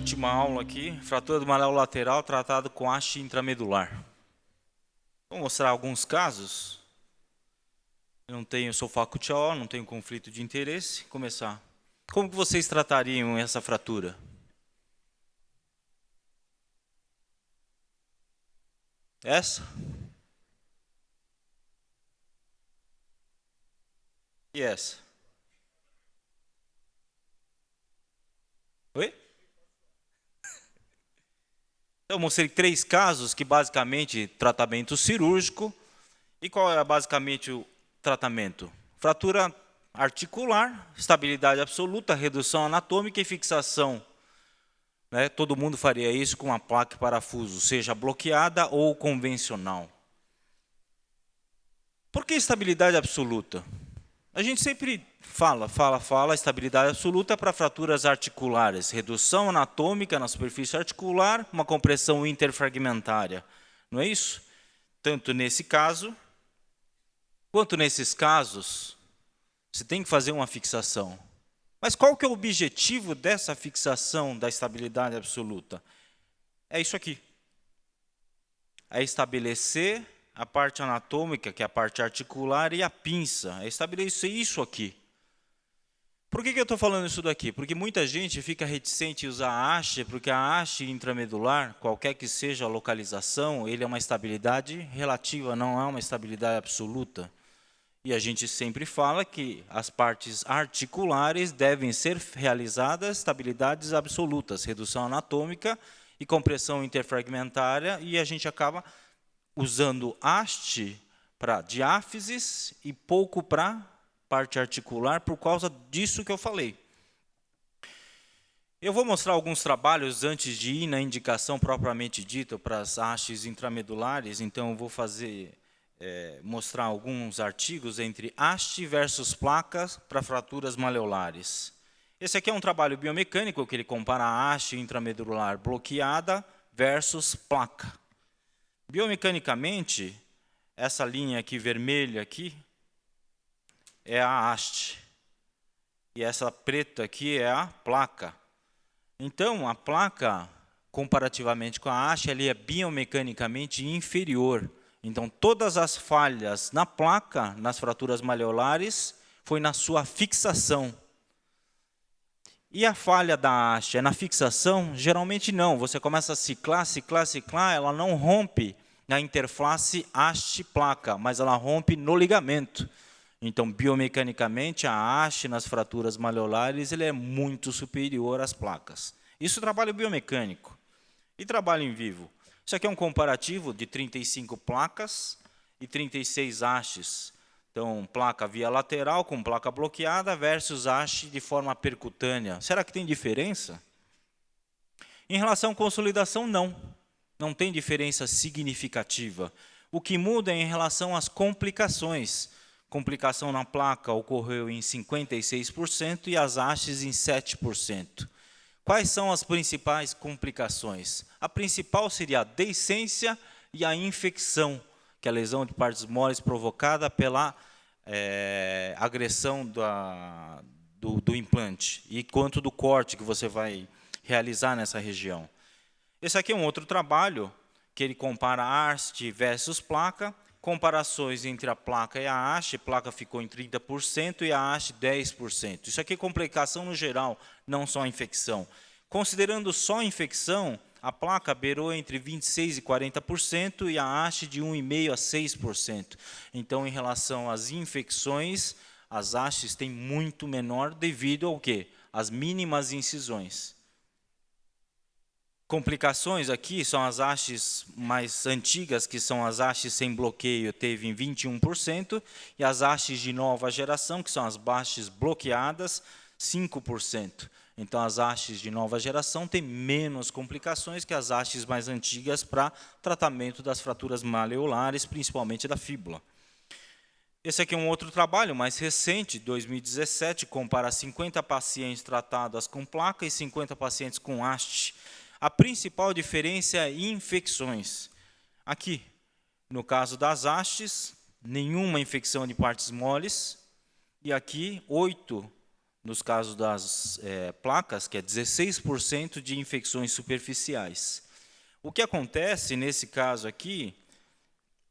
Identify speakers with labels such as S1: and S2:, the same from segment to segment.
S1: última aula aqui, fratura do malléolo lateral tratado com haste intramedular. Vou mostrar alguns casos. Eu sou faculty-all, não tenho conflito de interesse. Começar. Como que vocês tratariam essa fratura? Essa? E essa? Oi? Eu mostrei 3 casos que basicamente tratamento cirúrgico. E qual é basicamente o tratamento? Fratura articular, estabilidade absoluta, redução anatômica e fixação. Né? Todo mundo faria isso com uma placa e parafuso, seja bloqueada ou convencional. Por que estabilidade absoluta? A gente sempre fala estabilidade absoluta para fraturas articulares, redução anatômica na superfície articular, uma compressão interfragmentária. Não é isso? Tanto nesse caso, quanto nesses casos, você tem que fazer uma fixação. Mas qual que é o objetivo dessa fixação da estabilidade absoluta? É isso aqui. É estabelecer a parte anatômica, que é a parte articular, e a pinça. É estabelecer isso aqui. Por que eu estou falando isso daqui? Porque muita gente fica reticente em usar a haste, porque a haste intramedular, qualquer que seja a localização, ele é uma estabilidade relativa, não é uma estabilidade absoluta. E a gente sempre fala que as partes articulares devem ser realizadas estabilidades absolutas, redução anatômica e compressão interfragmentária, e a gente acaba usando haste para diáfises e pouco para parte articular, por causa disso que eu falei. Eu vou mostrar alguns trabalhos antes de ir na indicação propriamente dita para as hastes intramedulares, então eu vou mostrar alguns artigos entre haste versus placas para fraturas maleolares. Esse aqui é um trabalho biomecânico que ele compara a haste intramedular bloqueada versus placa. Biomecanicamente, essa linha aqui vermelha aqui é a haste. E essa preta aqui é a placa. Então, a placa, comparativamente com a haste, ela é biomecanicamente inferior. Então, todas as falhas na placa, nas fraturas maleolares, foi na sua fixação. E a falha da haste é na fixação? Geralmente não. Você começa a ciclar, ela não rompe na interface haste-placa, mas ela rompe no ligamento. Então, biomecanicamente, a haste nas fraturas maleolares ele é muito superior às placas. Isso é trabalho biomecânico. E trabalho em vivo? Isso aqui é um comparativo de 35 placas e 36 hastes. Então, placa via lateral com placa bloqueada versus haste de forma percutânea. Será que tem diferença? Em relação à consolidação, não. Não tem diferença significativa. O que muda é em relação às complicações. Complicação na placa ocorreu em 56% e as hastes em 7%. Quais são as principais complicações? A principal seria a deiscência e a infecção, que é a lesão de partes moles provocada pela agressão do implante, e quanto do corte que você vai realizar nessa região. Esse aqui é um outro trabalho, que ele compara haste versus placa, comparações entre a placa e a haste. A placa ficou em 30% e a haste 10%. Isso aqui é complicação no geral, não só a infecção. Considerando só a infecção, a placa beirou entre 26% e 40% e a haste de 1,5% a 6%. Então, em relação às infecções, as hastes têm muito menor devido ao quê? Às mínimas incisões. Complicações aqui são as hastes mais antigas, que são as hastes sem bloqueio, teve em 21%, e as hastes de nova geração, que são as hastes bloqueadas, 5%. Então, as hastes de nova geração têm menos complicações que as hastes mais antigas para tratamento das fraturas maleolares, principalmente da fíbula. Esse aqui é um outro trabalho mais recente, 2017, compara 50 pacientes tratados com placa e 50 pacientes com haste. A principal diferença é infecções. Aqui, no caso das hastes, nenhuma infecção de partes moles. E aqui, 8 nos casos das placas, que é 16% de infecções superficiais. O que acontece nesse caso aqui,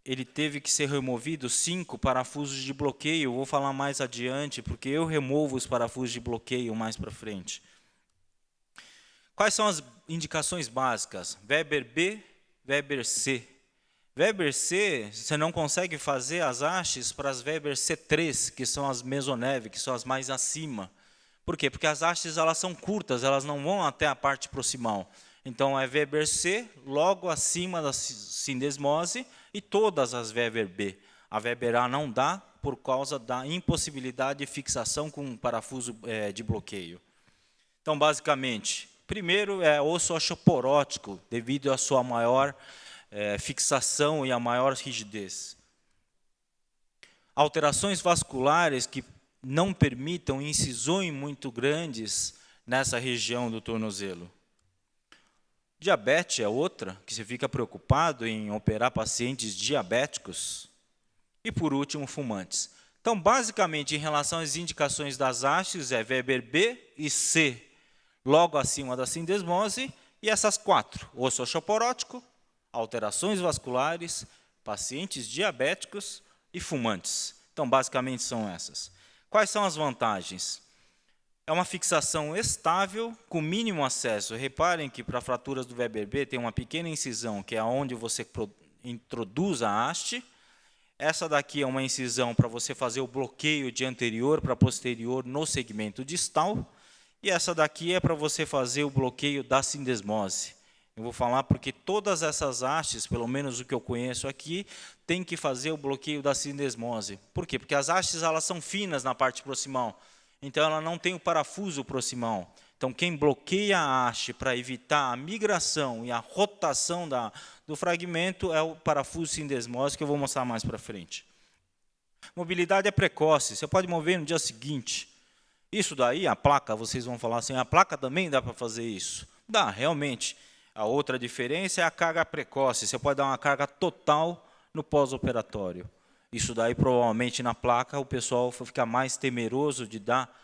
S1: ele teve que ser removido 5 parafusos de bloqueio. Eu vou falar mais adiante, porque eu removo os parafusos de bloqueio mais para frente. Quais são as indicações básicas? Weber B, Weber C. Weber C, você não consegue fazer as hastes para as Weber C3, que são as mesoneve, que são as mais acima. Por quê? Porque as hastes elas são curtas, elas não vão até a parte proximal. Então, é Weber C, logo acima da sindesmose, e todas as Weber B. A Weber A não dá por causa da impossibilidade de fixação com um parafuso de bloqueio. Então, basicamente, primeiro é osso osteoporótico, devido à sua maior fixação e a maior rigidez. Alterações vasculares que não permitam incisões muito grandes nessa região do tornozelo. Diabetes é outra, que você fica preocupado em operar pacientes diabéticos. E, por último, fumantes. Então, basicamente, em relação às indicações das hastes, é Weber B e C, logo acima da sindesmose, e essas 4, osso osteoporótico, alterações vasculares, pacientes diabéticos e fumantes. Então, basicamente, são essas. Quais são as vantagens? É uma fixação estável, com mínimo acesso. Reparem que para fraturas do Weber B tem uma pequena incisão, que é onde você introduz a haste. Essa daqui é uma incisão para você fazer o bloqueio de anterior para posterior no segmento distal. E essa daqui é para você fazer o bloqueio da sindesmose. Eu vou falar porque todas essas hastes, pelo menos o que eu conheço aqui, tem que fazer o bloqueio da sindesmose. Por quê? Porque as hastes elas são finas na parte proximal. Então, ela não tem o parafuso proximal. Então, quem bloqueia a haste para evitar a migração e a rotação do fragmento é o parafuso sindesmose, que eu vou mostrar mais para frente. Mobilidade é precoce, você pode mover no dia seguinte. Isso daí, a placa, vocês vão falar assim, a placa também dá para fazer isso? Dá, realmente. A outra diferença é a carga precoce, você pode dar uma carga total no pós-operatório. Isso daí, provavelmente, na placa, o pessoal fica mais temeroso de dar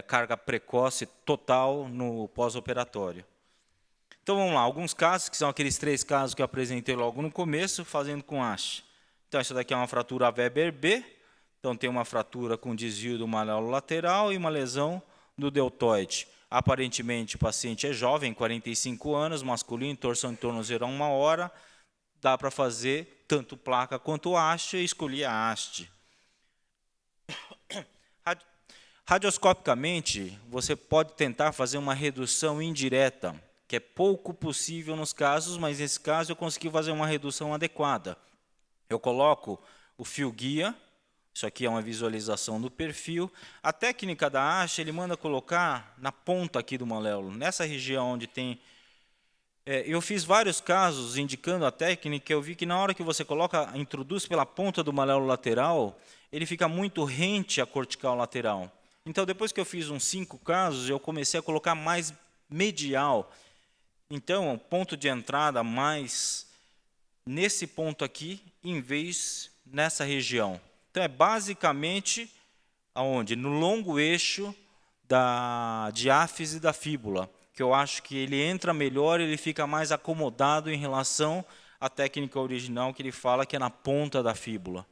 S1: carga precoce total no pós-operatório. Então, vamos lá. Alguns casos, que são aqueles 3 casos que eu apresentei logo no começo, fazendo com haste. Então, essa daqui é uma fratura Weber B. Então, tem uma fratura com desvio do maléolo lateral e uma lesão do deltoide. Aparentemente, o paciente é jovem, 45 anos, masculino, torção de tornozelo a 1 hora. Dá para fazer tanto placa quanto haste, e escolhi a haste. Radioscopicamente, você pode tentar fazer uma redução indireta, que é pouco possível nos casos, mas nesse caso eu consegui fazer uma redução adequada. Eu coloco o fio guia, isso aqui é uma visualização do perfil. A técnica da haste, ele manda colocar na ponta aqui do maléolo, nessa região onde tem... eu fiz vários casos indicando a técnica, eu vi que na hora que você introduz pela ponta do maléolo lateral, ele fica muito rente à cortical lateral. Então, depois que eu fiz uns 5 casos, eu comecei a colocar mais medial. Então, o ponto de entrada mais nesse ponto aqui, em vez nessa região. Então, é basicamente aonde? No longo eixo da diáfise da fíbula, que eu acho que ele entra melhor, ele fica mais acomodado em relação à técnica original que ele fala que é na ponta da fíbula.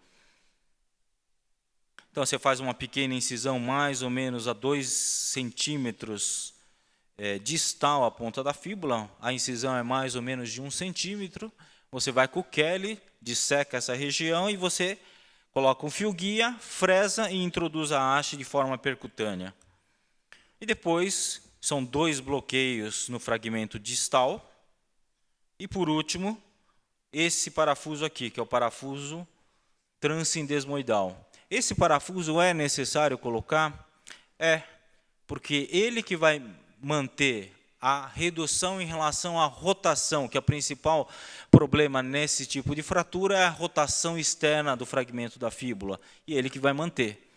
S1: Então, você faz uma pequena incisão mais ou menos a 2 centímetros distal à ponta da fíbula. A incisão é mais ou menos de 1 centímetro. Você vai com o Kelly, disseca essa região e você coloca um fio guia, fresa e introduz a haste de forma percutânea. E depois, são 2 bloqueios no fragmento distal. E, por último, esse parafuso aqui, que é o parafuso transindesmoidal. Esse parafuso é necessário colocar? É, porque ele que vai manter a redução em relação à rotação, que é o principal problema nesse tipo de fratura, é a rotação externa do fragmento da fíbula, e ele que vai manter.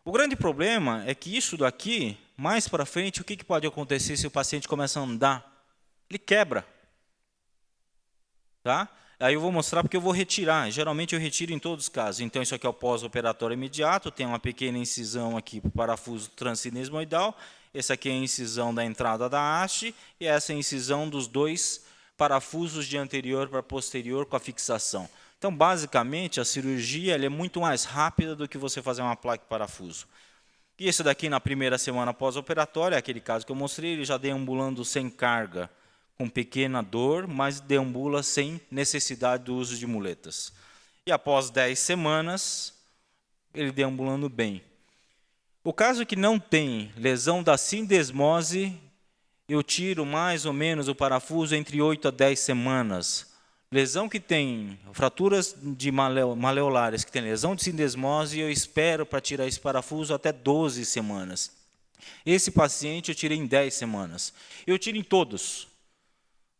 S1: O grande problema é que isso daqui, mais para frente, o que pode acontecer se o paciente começa a andar? Ele quebra. Tá? Aí eu vou mostrar porque eu vou retirar. Geralmente eu retiro em todos os casos. Então, isso aqui é o pós-operatório imediato. Tem uma pequena incisão aqui para o parafuso transinesmoidal. Essa aqui é a incisão da entrada da haste. E essa é a incisão dos dois parafusos de anterior para posterior com a fixação. Então, basicamente, a cirurgia ela é muito mais rápida do que você fazer uma placa de parafuso. E esse daqui, na primeira semana pós-operatória, aquele caso que eu mostrei, ele já deambulando sem carga, com pequena dor, mas deambula sem necessidade do uso de muletas. E após 10 semanas, ele deambulando bem. O caso que não tem lesão da sindesmose, eu tiro mais ou menos o parafuso entre 8 a 10 semanas. Lesão que tem fraturas de maleolares, que tem lesão de sindesmose, eu espero para tirar esse parafuso até 12 semanas. Esse paciente eu tirei em 10 semanas. Eu tiro em todos.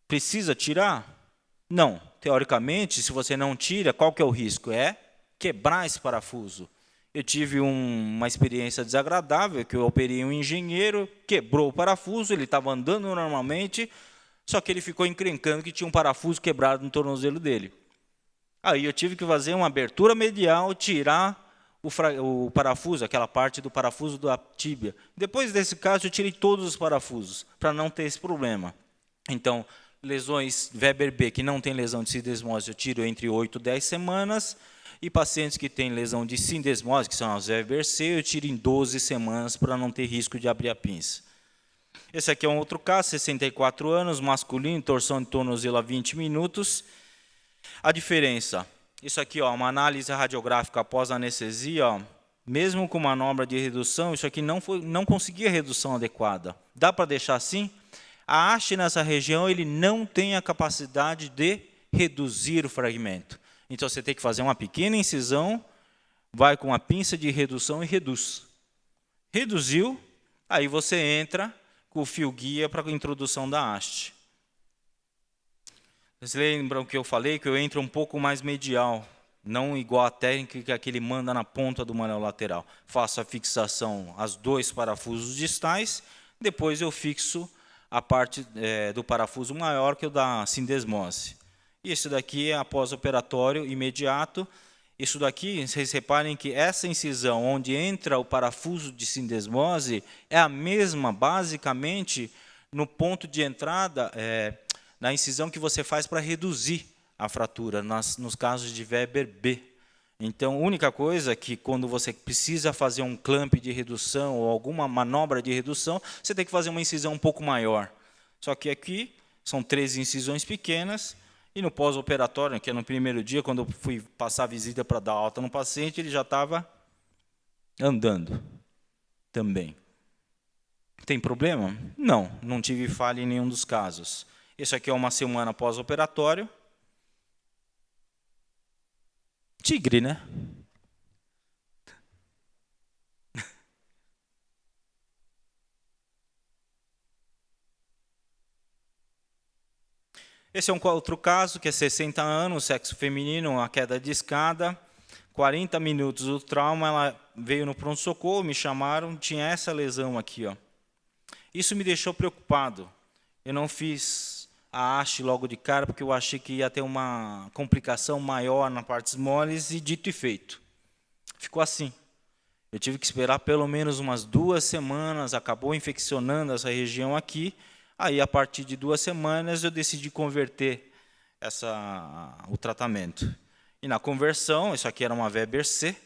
S1: Precisa tirar? Não. Teoricamente, se você não tira, qual que é o risco? É quebrar esse parafuso. Eu tive uma experiência desagradável, que eu operei um engenheiro, quebrou o parafuso, ele estava andando normalmente, só que ele ficou encrencando que tinha um parafuso quebrado no tornozelo dele. Aí eu tive que fazer uma abertura medial, tirar o parafuso, aquela parte do parafuso da tíbia. Depois desse caso, eu tirei todos os parafusos, para não ter esse problema. Então, lesões Weber B, que não tem lesão de sindesmose, eu tiro entre 8 e 10 semanas. E pacientes que têm lesão de sindesmose, que são as Weber C, eu tiro em 12 semanas para não ter risco de abrir a pinça. Esse aqui é um outro caso, 64 anos, masculino, torção de tornozelo a 20 minutos. A diferença, isso aqui, ó, uma análise radiográfica após anestesia, ó, mesmo com manobra de redução, isso aqui não conseguia redução adequada. Dá para deixar assim? A haste nessa região ele não tem a capacidade de reduzir o fragmento. Então, você tem que fazer uma pequena incisão, vai com a pinça de redução e reduz. Reduziu, aí você entra com o fio guia para a introdução da haste. Vocês lembram que eu falei que eu entro um pouco mais medial, não igual a técnica que ele manda na ponta do manel lateral. Faço a fixação aos 2 parafusos distais, depois eu fixo a parte do parafuso maior, que é o da sindesmose. Isso daqui é pós-operatório imediato. Isso daqui, vocês reparem que essa incisão, onde entra o parafuso de sindesmose, é a mesma, basicamente, no ponto de entrada, na incisão que você faz para reduzir a fratura, nos casos de Weber B. Então, a única coisa é que quando você precisa fazer um clamp de redução ou alguma manobra de redução, você tem que fazer uma incisão um pouco maior. Só que aqui são 3 incisões pequenas, e no pós-operatório, que é no primeiro dia, quando eu fui passar a visita para dar alta no paciente, ele já estava andando também. Tem problema? Não, não tive falha em nenhum dos casos. Isso aqui é uma semana pós-operatório. Tigre, né? Esse é um outro caso, que é 60 anos, sexo feminino, uma queda de escada, 40 minutos do trauma, ela veio no pronto-socorro, me chamaram, tinha essa lesão aqui, ó. Isso me deixou preocupado. Eu não fiz a haste logo de cara, porque eu achei que ia ter uma complicação maior na partes moles, e dito e feito. Ficou assim. Eu tive que esperar pelo menos umas 2 semanas, acabou infeccionando essa região aqui. Aí, a partir de 2 semanas, eu decidi converter o tratamento. E na conversão, isso aqui era uma Weber C,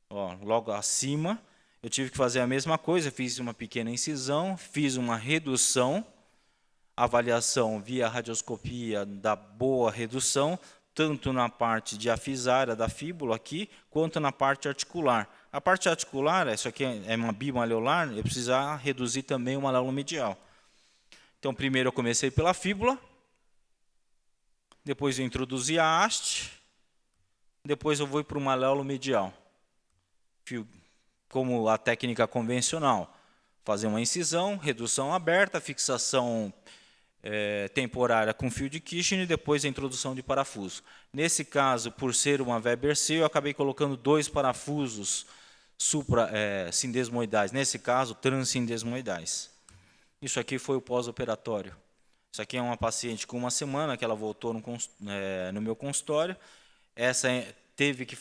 S1: ó, logo acima, eu tive que fazer a mesma coisa, fiz uma pequena incisão, fiz uma redução, avaliação via radioscopia da boa redução, tanto na parte diafisária da fíbula aqui, quanto na parte articular. A parte articular, isso aqui é uma bimaleolar, eu precisava reduzir também o maléolo medial. Então, primeiro eu comecei pela fíbula, depois eu introduzi a haste, depois eu vou para o maléolo medial. Como a técnica convencional, fazer uma incisão, redução aberta, fixação temporária com fio de Kirchner e depois a introdução de parafuso. Nesse caso, por ser uma Weber C, eu acabei colocando 2 parafusos sindesmoidais, nesse caso, transindesmoidais. Isso aqui foi o pós-operatório. Isso aqui é uma paciente com 1 semana, que ela voltou no meu consultório. Essa teve que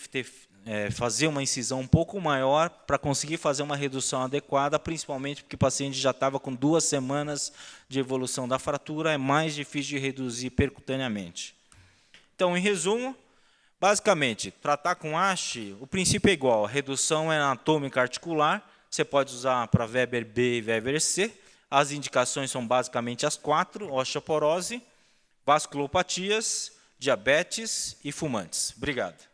S1: fazer uma incisão um pouco maior para conseguir fazer uma redução adequada, principalmente porque o paciente já estava com 2 semanas de evolução da fratura, é mais difícil de reduzir percutaneamente. Então, em resumo, basicamente, tratar com haste, o princípio é igual, a redução é anatômica articular, você pode usar para Weber B e Weber C, as indicações são basicamente as 4, osteoporose, vasculopatias, diabetes e fumantes. Obrigado.